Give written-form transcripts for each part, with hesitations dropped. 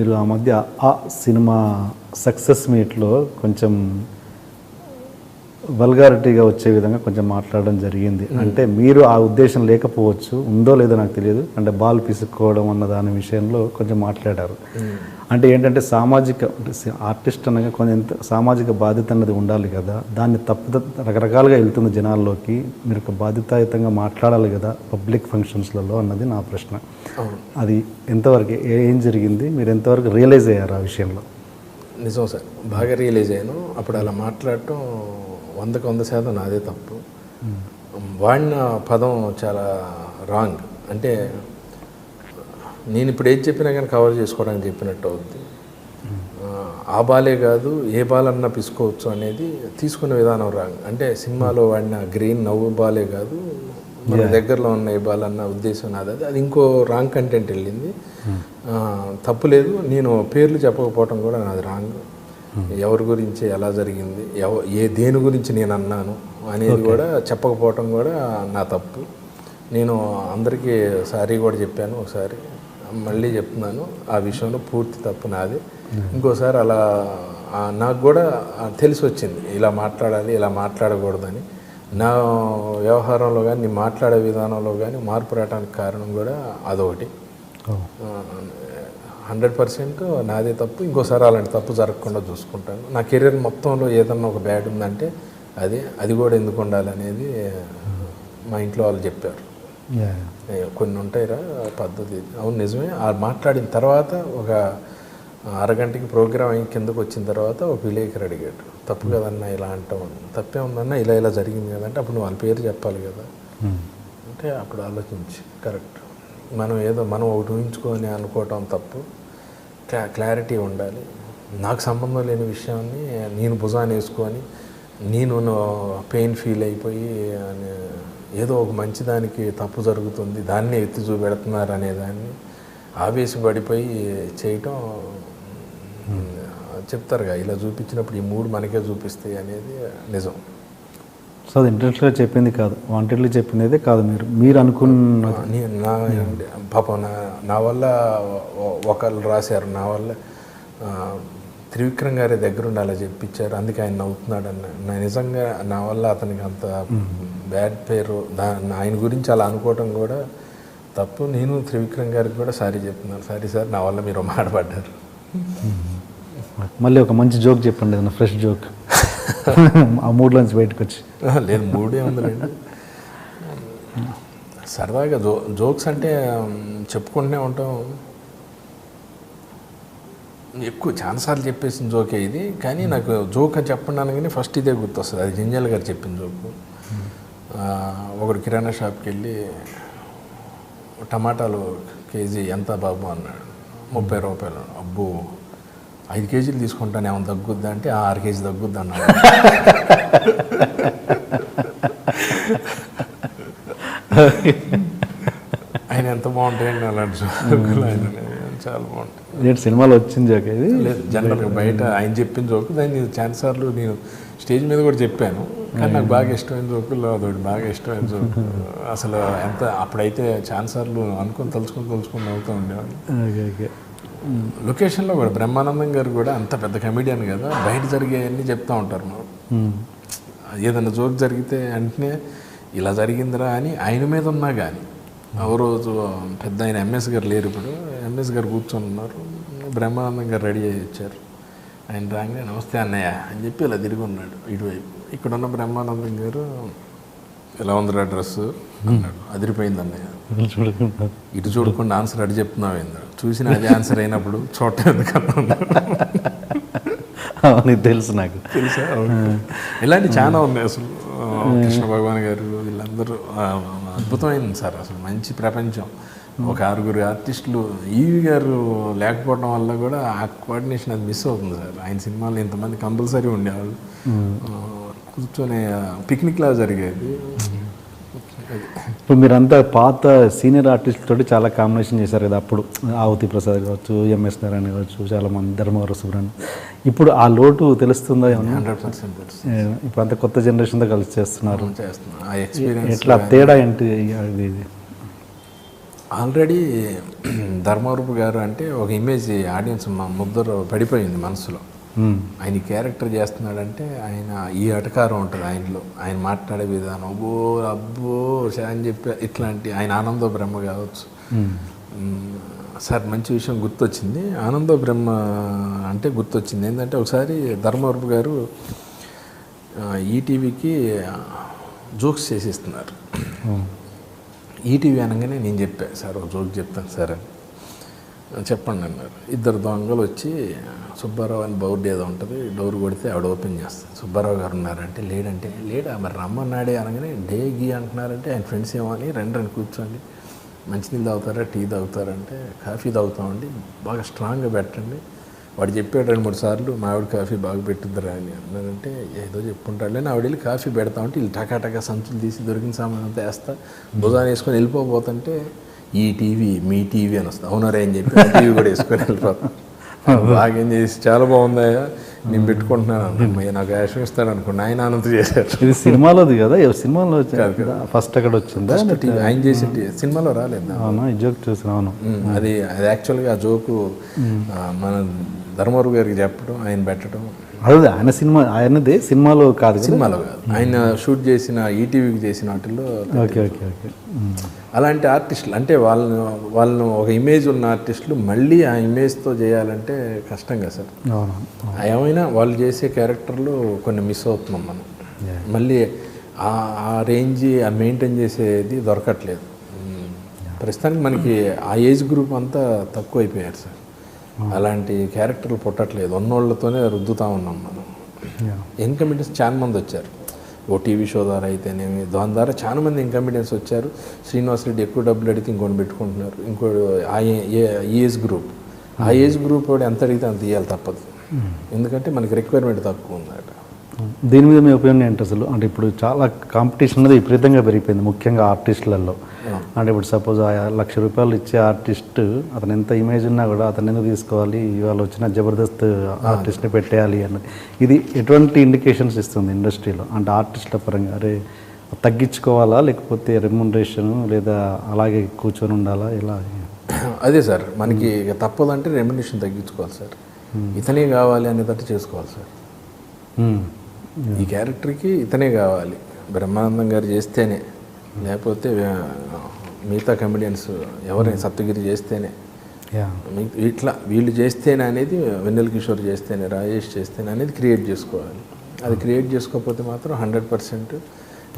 మీరు ఆ మధ్య ఆ సినిమా సక్సెస్ మీట్లో కొంచెం వల్గారిటీగా వచ్చే విధంగా కొంచెం మాట్లాడడం జరిగింది. అంటే మీరు ఆ ఉద్దేశం లేకపోవచ్చు, ఉందో లేదో నాకు తెలియదు, అంటే బాల్ పిసుక్కోవడం అన్న దాని విషయంలో కొంచెం మాట్లాడారు. అంటే ఏంటంటే సామాజిక ఆర్టిస్ట్ అనగా కొంచెం సామాజిక బాధ్యత అన్నది ఉండాలి కదా, దాన్ని రకరకాలుగా వెళ్తుంది జనాల్లోకి, మీరు ఒక బాధ్యతాయుతంగా మాట్లాడాలి కదా పబ్లిక్ ఫంక్షన్స్లలో అన్నది నా ప్రశ్న. అది ఎంతవరకు ఏం జరిగింది, మీరు ఎంతవరకు రియలైజ్ అయ్యారు ఆ విషయంలో? నిజం సార్, బాగా రియలైజ్ అయ్యాను. అప్పుడు అలా మాట్లాడటం 100% నాదే తప్పు. వాడిన పదం చాలా రాంగ్. అంటే నేను ఇప్పుడు ఏది చెప్పినా కానీ కవర్ చేసుకోవడానికి చెప్పినట్టు అవుద్ది. ఆ బాలే కాదు, ఏ బాలన్నా పిసుకోవచ్చు అనేది తీసుకునే విధానం రాంగ్. అంటే సినిమాలో వాడిన గ్రీన్ నవ్వు బాలే కాదు, మన దగ్గరలో ఉన్న ఏ బాలన్న ఉద్దేశం నాది. అది ఇంకో రాంగ్ కంటెంట్ వెళ్ళింది. తప్పులేదు, నేను పేర్లు చెప్పకపోవటం కూడా నాది రాంగ్. ఎవరి గురించి ఎలా జరిగింది, దేని గురించి నేను అన్నాను అనేది కూడా చెప్పకపోవటం కూడా నా తప్పు. నేను అందరికీ సారీ కూడా చెప్పాను, ఒకసారి మళ్ళీ చెప్తున్నాను, ఆ విషయంలో పూర్తి తప్పు నాది. ఇంకోసారి అలా నాకు కూడా తెలిసి వచ్చింది ఇలా మాట్లాడాలి, ఇలా మాట్లాడకూడదని. నా వ్యవహారంలో కానీ, నేను మాట్లాడే విధానంలో కానీ మార్పు రావడానికి కారణం కూడా అదొకటి. 100% నాదే తప్పు. ఇంకోసారి అలాంటి తప్పు జరగకుండా చూసుకుంటాను. నా కెరీర్ మొత్తంలో ఏదన్నా ఒక బ్యాడ్ ఉందంటే అది కూడా ఎందుకు ఉండాలనేది మా ఇంట్లో వాళ్ళు చెప్పారు. కొన్ని ఉంటాయిరా పద్ధతి. అవును నిజమే. మాట్లాడిన తర్వాత ఒక అరగంటకి ప్రోగ్రామ్ అయ్యి కిందకు వచ్చిన తర్వాత ఒక విలేకరు అడిగాడు, తప్పు కదన్నా ఇలా అంటాం, తప్పే ఉందన్నా ఇలా జరిగింది కదంటే అప్పుడు నువ్వు వాళ్ళ పేరు చెప్పాలి కదా అంటే అప్పుడు ఆలోచించి కరెక్ట్, మనం ఒకటి ఊహించుకొని అనుకోవటం తప్పు. క్లారిటీ ఉండాలి. నాకు సంబంధం లేని విషయాన్ని నేను భుజాన్ని వేసుకొని నేను పెయిన్ ఫీల్ అయిపోయి ఏదో ఒక మంచిదానికి తప్పు జరుగుతుంది, దాన్ని ఎత్తి చూపెడుతున్నారు అనేదాన్ని ఆవేశపడిపోయి చేయటం. చెప్తారుగా ఇలా చూపించినప్పుడు ఈ మూడు మనకే చూపిస్తాయి అనేది నిజం. సో అది ఇంట్రెస్ట్గా చెప్పింది కాదు, వాంటెడ్లీ చెప్పినదే కాదు, మీరు అనుకున్న పాపం నా వల్ల ఒకళ్ళు రాశారు, నా వల్ల త్రివిక్రమ్ గారి దగ్గరుండి అలా చెప్పించారు, అందుకే ఆయన నవ్వుతున్నాడు అన్న. నిజంగా నా వల్ల అతనికి అంత బ్యాడ్ పేరు, ఆయన గురించి అలా అనుకోవటం కూడా తప్పు. నేను త్రివిక్రమ్ గారికి కూడా సారీ చెప్తున్నాను, సారీ సార్ నా వల్ల మీరు మాట్లాడారు. మళ్ళీ ఒక మంచి జోక్ చెప్పండి, ఏదన్నా ఫ్రెష్ జోక్ ఆ మూడ్లోంచి బయటకు వచ్చి. లేదు, మూడే ఉందండి. సరదాగా జోక్స్ అంటే చెప్పుకుంటూనే ఉంటాం. ఎక్కువ చాలాసార్లు చెప్పేసిన జోకే ఇది, కానీ నాకు జోక్ అని చెప్పడానికి కానీ ఫస్ట్ ఇదే గుర్తొస్తుంది. అది జింజల్ గారు చెప్పిన జోకు. ఒకడు కిరాణా షాప్కి వెళ్ళి టమాటాలు కేజీ ఎంత బాబు అన్నాడు. 30 రూపాయలు. అబ్బో 5 కేజీలు తీసుకుంటాను ఏమైనా తగ్గుద్దా అంటే 6 కేజీ తగ్గుద్ది అన్నాడు. ఆయన ఎంత బాగుంటాయండి అలాంటి జోకులు, ఆయన చాలా బాగుంటాయి. సినిమాలో వచ్చింది జోక్ ఇది లేదు, జనరల్గా బయట ఆయన చెప్పిన జోకు దాన్ని చాలాసార్లు నేను స్టేజ్ మీద కూడా చెప్పాను, కానీ నాకు బాగా ఇష్టమైన జోకుల్లో అదొకటి బాగా ఇష్టమైన జోకు. అసలు ఎంత అప్పుడైతే చాలాసార్లు తలుచుకొని అవుతూ ఉండేవాళ్ళు. లొకేషన్లో కూడా బ్రహ్మానందం గారు కూడా అంత పెద్ద కమెడియన్ కదా, బయట జరిగేవన్నీ చెప్తూ ఉంటారు. మాకు ఏదైనా జోక్ జరిగితే వెంటనే ఇలా జరిగిందిరా అని ఆయన మీద ఉన్నా కానీ, ఓ రోజు పెద్ద ఆయన ఎంఎస్ గారు లేరు, ఇప్పుడు ఎంఎస్ గారు కూర్చొని ఉన్నారు, బ్రహ్మానందం గారు రెడీ అయ్యి వచ్చారు. ఆయన రాగానే నమస్తే అన్నయ్య అని చెప్పి ఇలా తిరిగి ఉన్నాడు ఇటువైపు. ఇక్కడున్న బ్రహ్మానందం గారు ఎలా ఉందిరా డ్రెస్సు అన్నాడు. అదిరిపోయింది అన్నయ్య. ఇటు చూడకుండా ఆన్సర్ అడి చెప్తున్నావు ఏందా, చూసిన అదే ఆన్సర్ అయినప్పుడు చూడటం ఎందుకన్నా తెలుసు, నాకు తెలుసా. ఇలాంటివి చాలా ఉన్నాయి అసలు. కృష్ణ భగవాన్ గారు వీళ్ళందరూ అద్భుతమైంది సార్. అసలు మంచి ప్రపంచం. ఒక 6 ఆర్టిస్టులు, ఈవి గారు లేకపోవడం వల్ల కూడా ఆ కోఆర్డినేషన్ అది మిస్ అవుతుంది సార్. ఆయన సినిమాలో ఇంతమంది కంపల్సరీ ఉండేవాళ్ళు, కూర్చొని పిక్నిక్ లా జరిగేది. ఇప్పుడు మీరంతా పాత సీనియర్ ఆర్టిస్ట్ తోటి చాలా కాంబినేషన్ చేశారు కదా, అప్పుడు ఆవుతి ప్రసాద్ కావచ్చు, ఎంఎస్ నారాయణ కావచ్చు, చాలామంది ధర్మవర సుబ్రహ్మణ్యం. ఇప్పుడు ఆ లోటు తెలుస్తుందా ఏమన్నా? 100% ఇప్పుడు అంత కొత్త జనరేషన్తో కలిసి చేస్తున్నారు. ఎట్లా తేడా ఏంటి ఇది? ఆల్రెడీ ధర్మవరపు గారు అంటే ఒక ఇమేజ్ ఆడియన్స్ మా ముద్దరు పడిపోయింది మనసులో. ఆయన క్యారెక్టర్ చేస్తున్నాడంటే ఆయన ఈ అటకారం ఉంటుంది ఆయనలో, ఆయన మాట్లాడే విధానం అబ్బో అబ్బో అని చెప్పి ఇట్లాంటి ఆయన ఆనందో బ్రహ్మ కావచ్చు. సార్ మంచి విషయం గుర్తొచ్చింది, ఆనందో బ్రహ్మ అంటే గుర్తొచ్చింది. ఏంటంటే ఒకసారి ధర్మవరపు గారు ఈటీవీకి జోక్స్ చేసిస్తున్నారు. ఈటీవీ అనగానే నేను చెప్పాను, సార్ ఒక జోక్ చెప్తాను సార్ అని. చెప్పండి అన్నారు. ఇద్దరు దొంగలు వచ్చి సుబ్బారావు అని బౌర్డు ఏదో ఉంటుంది, డోర్ కొడితే ఆవిడ ఓపెన్ చేస్తుంది. సుబ్బారావు గారు ఉన్నారంటే లేడంటే లేడా మరి రమ్మన్నాడే అనగానే డే గీ అంటున్నారంటే ఆయన ఫ్రెండ్స్ ఏమో అని రండి కూర్చోండి, మంచినీళ్ళు తాగుతారా టీ తాగుతారంటే కాఫీ తాగుతామండి, బాగా స్ట్రాంగ్గా పెట్టండి. వాడు చెప్పాడు 2-3 సార్లు మా ఆవిడ కాఫీ బాగా పెట్టుద్దిరా అని అన్నారంటే ఏదో చెప్పుకుంటాడులే. ఆవిడ వెళ్ళి కాఫీ పెడతామంటే వీళ్ళు టకాటకా సంచులు తీసి దొరికిన సామాన్ అంతా వేస్తా భుజాన్ని వేసుకొని వెళ్ళిపోతుంటే ఈ టీవీ మీ టీవీ అని వస్తుంది. అవునారా అని చెప్పి టీవీ కూడా వేసుకొని వెళ్ళిపోతాం. బాగా ఏం చేసి చాలా బాగుందాయా నేను పెట్టుకుంటున్నాను అన్నయ్య నాకు యాక్షన్ ఇస్తాడు అనుకోండి. ఆయన ఆనంద చేశారు. ఇది సినిమాలోది కదా, సినిమాలో ఫస్ట్ అక్కడ వచ్చిందా? ఆయన చేసి సినిమాలో రాలేదు. అవునా, ఈ జోక్ చూసాను. అది యాక్చువల్గా ఆ జోకు మన ధర్మవరపు గారికి చెప్పడం, ఆయన పెట్టడం. అదే ఆయన సినిమా, ఆయనదే సినిమాలో కాదు, సినిమాలో కాదు, ఆయన షూట్ చేసిన ఈటీవీకి చేసిన వాటిల్లో. Okay okay okay. అలాంటి ఆర్టిస్టులు అంటే వాళ్ళను ఒక ఇమేజ్ ఉన్న ఆర్టిస్టులు మళ్ళీ ఆ ఇమేజ్తో చేయాలంటే కష్టం కదా సార్. ఏమైనా వాళ్ళు చేసే క్యారెక్టర్లు కొన్ని మిస్ అవుతున్నాం మనం. మళ్ళీ ఆ రేంజ్ ఆ మెయింటైన్ చేసేది దొరకట్లేదు ప్రస్తుతానికి. మనకి ఆ ఏజ్ గ్రూప్ అంతా తక్కువ అయిపోయారు సార్. అలాంటి క్యారెక్టర్లు పుట్టట్లేదు, ఉన్నోళ్ళతోనే రుద్దుతూ ఉన్నాం మనం. యంగ్ కమిడియన్స్ చాలా మంది వచ్చారు, ఓ టీవీ షో ద్వారా అయితేనేమి, దాని ద్వారా చాలా మంది యంగ్ కమిడియన్స్ వచ్చారు. శ్రీనివాస్ రెడ్డి ఎక్కువ డబ్బులు అడిగితే ఇంకొని పెట్టుకుంటున్నారు. ఇంకోటి ఏజ్ గ్రూప్, ఆ ఏజ్ గ్రూప్ వాడు ఎంత అడిగితే అంత ఇవ్వాలి తప్పదు, ఎందుకంటే మనకి రిక్వైర్మెంట్ తక్కువ ఉందట. దీని మీద మీ ఒపీనియన్ ఏంటి అసలు? అంటే ఇప్పుడు చాలా కాంపిటీషన్ అనేది విపరీతంగా పెరిగిపోయింది, ముఖ్యంగా ఆర్టిస్టులలో. అంటే ఇప్పుడు సపోజ్ ₹1,00,000 ఇచ్చే ఆర్టిస్ట్ అతను ఎంత ఇమేజ్ ఉన్నా కూడా అతను ఎందుకు తీసుకోవాలి, ఇవాళ వచ్చిన జబర్దస్త్ ఆర్టిస్ట్ని పెట్టేయాలి అన్నది, ఇది ఎటువంటి ఇండికేషన్స్ ఇస్తుంది ఇండస్ట్రీలో? అంటే ఆర్టిస్టుల పరంగా అరే తగ్గించుకోవాలా, లేకపోతే రెమ్యునరేషన్, లేదా అలాగే కూర్చొని ఉండాలా, ఇలా? అదే సార్, మనకి తప్పదంటే రెమ్యునరేషన్ తగ్గించుకోవాలి సార్. ఇతనే కావాలి అనేటట్టు చేసుకోవాలి సార్. ఈ క్యారెక్టర్కి ఇతనే కావాలి, బ్రహ్మానందం గారు చేస్తేనే, లేకపోతే మిగతా కమెడియన్స్ ఎవరైనా సప్తగిరి చేస్తేనే, ఇట్లా వీళ్ళు చేస్తేనే అనేది, వెన్నెల కిషోర్ చేస్తేనే, రాజేష్ చేస్తేనే అనేది క్రియేట్ చేసుకోవాలి. అది క్రియేట్ చేసుకోకపోతే మాత్రం 100%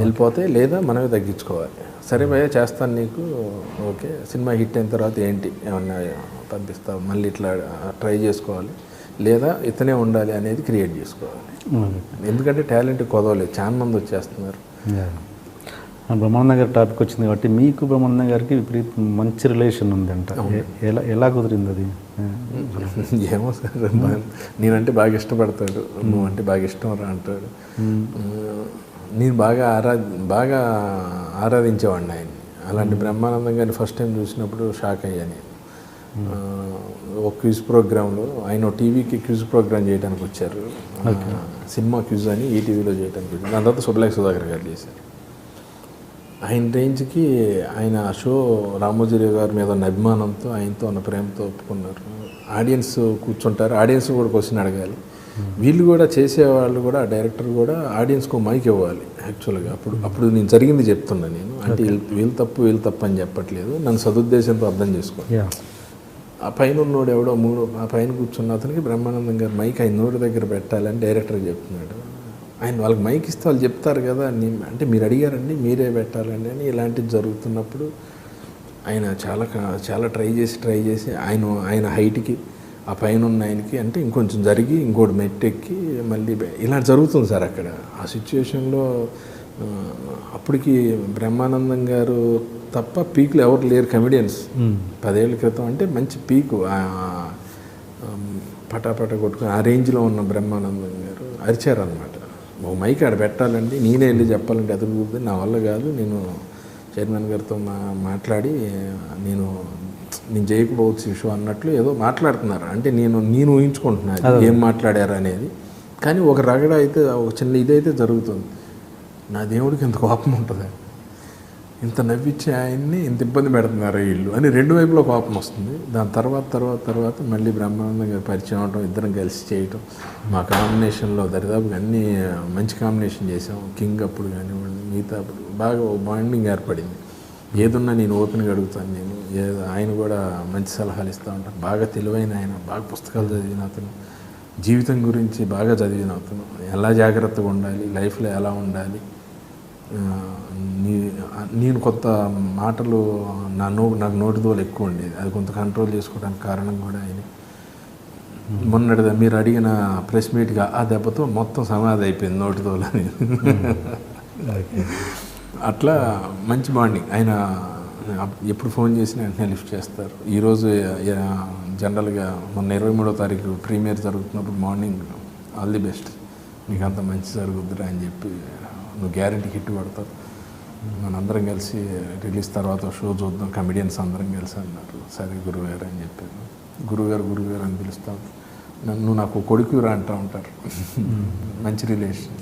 వెళ్ళిపోతే, లేదా మనమే తగ్గించుకోవాలి. సరే భయ్య చేస్తాను నీకు, ఓకే, సినిమా హిట్ అయిన తర్వాత ఏంటి ఏమన్నా పంపిస్తావు, మళ్ళీ ఇట్లా ట్రై చేసుకోవాలి, లేదా ఇతనే ఉండాలి అనేది క్రియేట్ చేసుకోవాలి. ఎందుకంటే టాలెంట్ కొదవలేదు, చాలా మంది వచ్చేస్తున్నారు. బ్రహ్మానందం గారి టాపిక్ వచ్చింది కాబట్టి మీకు బ్రహ్మానందం గారికి మంచి రిలేషన్ ఉంది అంట, ఎలా కుదిరింది అది? ఏమో సార్, నేనంటే బాగా ఇష్టపడతాడు, నువ్వు అంటే బాగా ఇష్టం రా అంటాడు. నేను బాగా ఆరాధించేవాడిని ఆయన్ని. అలాంటి బ్రహ్మానందం గారిని ఫస్ట్ టైం చూసినప్పుడు షాక్ అయ్యాను. ఒక క్విజ్ ప్రోగ్రాంలో ఆయన టీవీకి క్విజ్ ప్రోగ్రామ్ చేయడానికి వచ్చారు, సినిమా క్విజ్ అని ఈటీవీలో చేయడానికి వచ్చారు. దాని తర్వాత సుబ్బలేఖ సుధాకర్ గారు చేశారు. ఆయన రేంజ్కి ఆయన షో రామోజీరావు గారి మీద ఉన్న అభిమానంతో, ఆయనతో ఉన్న ప్రేమతో ఒప్పుకున్నారు. ఆడియన్స్ కూర్చుంటారు, ఆడియన్స్ కూడా క్వశ్చన్ అడగాలి. వీళ్ళు కూడా చేసేవాళ్ళు కూడా, డైరెక్టర్ కూడా ఆడియన్స్కు మైక్ ఇవ్వాలి యాక్చువల్గా. అప్పుడు నేను జరిగింది చెప్తున్నాను నేను, అంటే వీళ్ళు తప్పు అని చెప్పట్లేదు, నన్ను సదుద్దేశంతో అర్థం చేసుకోండి. ఆ పైన ఉన్నోడు ఎవడో ఆ పైన కూర్చున్న అతనికి బ్రహ్మానందం గారు మైక్ ఆయన నోటి దగ్గర పెట్టాలని డైరెక్టర్ చెప్తున్నాడు. ఆయన వాళ్ళకి మైక్ ఇస్తే వాళ్ళు చెప్తారు కదా, అంటే మీరు అడిగారండి మీరే పెట్టాలండి అని. ఇలాంటివి జరుగుతున్నప్పుడు ఆయన చాలా ట్రై చేసి ఆయన హైట్కి, ఆ పైన ఉన్న ఆయనకి అంటే ఇంకొంచెం జరిగి ఇంకోటి మెట్టెక్కి మళ్ళీ ఇలా జరుగుతుంది సార్ అక్కడ. ఆ సిచ్యువేషన్లో అప్పటికి బ్రహ్మానందం గారు తప్ప పీక్లు ఎవరు లేరు కమెడియన్స్. 10 ఏళ్ల క్రితం అంటే మంచి పీకు, పటాపట కొట్టుకుని ఆ రేంజ్లో ఉన్న బ్రహ్మానందం గారు అరిచారనమాట. ఓ మైక్ ఆడ పెట్టాలండి, నేనే వెళ్ళి చెప్పాలంటే ఎదురుగుతుంది, నా వల్ల కాదు, నేను చైర్మన్ గారితో మాట్లాడి నేను చేయకపోవచ్చు ఇష్యూ అన్నట్లు ఏదో మాట్లాడుతున్నారు. అంటే నేను ఊహించుకుంటున్నాను ఏం మాట్లాడారు అనేది. కానీ ఒక రగడ అయితే, ఒక చిన్న ఇదైతే జరుగుతుంది. నా దేవుడికి ఎంత కోపం ఉంటుంది. ఇంత నవ్వించే ఆయన్ని ఇంత ఇబ్బంది పెడుతున్నారు వీళ్ళు అని రెండు వైపులో కోపం వస్తుంది. దాని తర్వాత మళ్ళీ బ్రహ్మానందం గారు పరిచయం అవడం, ఇద్దరం కలిసి చేయటం, మా కాంబినేషన్లో దరిదాపుగా అన్నీ మంచి కాంబినేషన్ చేసాం. కింగ్ అప్పుడు కానివ్వండి, మిగతా అప్పుడు బాగా బాండింగ్ ఏర్పడింది. ఏదున్నా నేను ఓపెన్గా అడుగుతాను. నేను ఆయన కూడా మంచి సలహాలు ఇస్తూ ఉంటాను. బాగా తెలివైన ఆయన, బాగా పుస్తకాలు చదివిన అతను, జీవితం గురించి బాగా చదివిన అతను, ఎలా జాగ్రత్తగా ఉండాలి, లైఫ్లో ఎలా ఉండాలి. నేను కొంత మాటలు నాకు నోటిదోలు ఎక్కువ ఉండేది, అది కొంత కంట్రోల్ చేసుకోవడానికి కారణం కూడా ఆయన. మొన్నటిదా మీరు అడిగిన ప్రెస్ మీట్గా ఆ దెబ్బతో మొత్తం సమాధి అయిపోయింది నోటిదోలు అని. అట్లా మంచి బాండింగ్. ఆయన ఎప్పుడు ఫోన్ చేసినా వెంటనే లిఫ్ట్ చేస్తారు. ఈరోజు జనరల్గా మొన్న 23వ తారీఖు ప్రీమియర్ జరుగుతున్నప్పుడు మార్నింగ్ ఆల్ ది బెస్ట్, మీకు అంత మంచి జరుగుద్దురా అని చెప్పి, నువ్వు గ్యారెంటీ హిట్ పడతావు, మనందరం కలిసి రిలీజ్ తర్వాత షో చూద్దాం కమెడియన్స్ అందరం కలిసి అన్నారు. సరే గురుగారు అని చెప్పాను. గురుగారు అని పిలుస్తాను. నన్ను నాకు కొడుకురా అంటూ ఉంటారు. మంచి రిలేషన్.